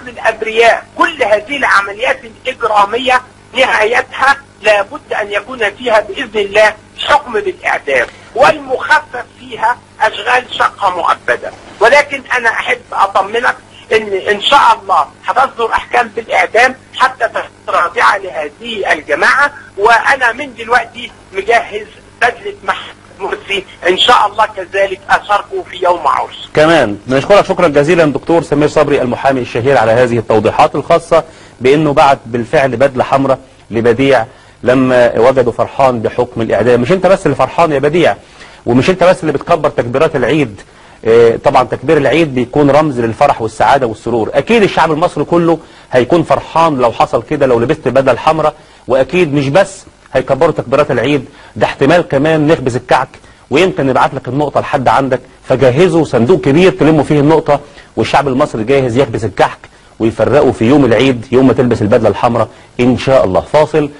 قتل الابرياء، كل هذه العمليات الاجراميه نهايتها لابد ان يكون فيها باذن الله حكم بالاعدام، والمخفف فيها اشغال شقه مؤبده. ولكن انا احب اطمنك ان شاء الله هتصدر احكام بالاعدام حتى تصير رادعه لهذه الجماعه، وانا من دلوقتي مجهز بدله محمد مرسي ان شاء الله كذلك اشاركه في يوم عرس. كمان بنشكرك شكرا جزيلا دكتور سمير صبري المحامي الشهير على هذه التوضيحات الخاصه بانه بعت بالفعل بدله حمراء لبديع لما وجدوا فرحان بحكم الاعدام. مش انت بس اللي فرحان يا بديع، ومش انت بس اللي بتكبر تكبيرات العيد. طبعا تكبير العيد بيكون رمز للفرح والسعاده والسرور، اكيد الشعب المصري كله هيكون فرحان لو حصل كده، لو لبست البدله الحمراء. واكيد مش بس هيكبروا تكبيرات العيد، ده احتمال كمان نخبز الكعك ويمكن نبعت لك النقطه لحد عندك، فجهزوا صندوق كبير تلموا فيه النقطه، والشعب المصري جاهز يخبز الكعك ويفرقوا في يوم العيد يوم ما تلبس البدله الحمراء ان شاء الله. فاصل.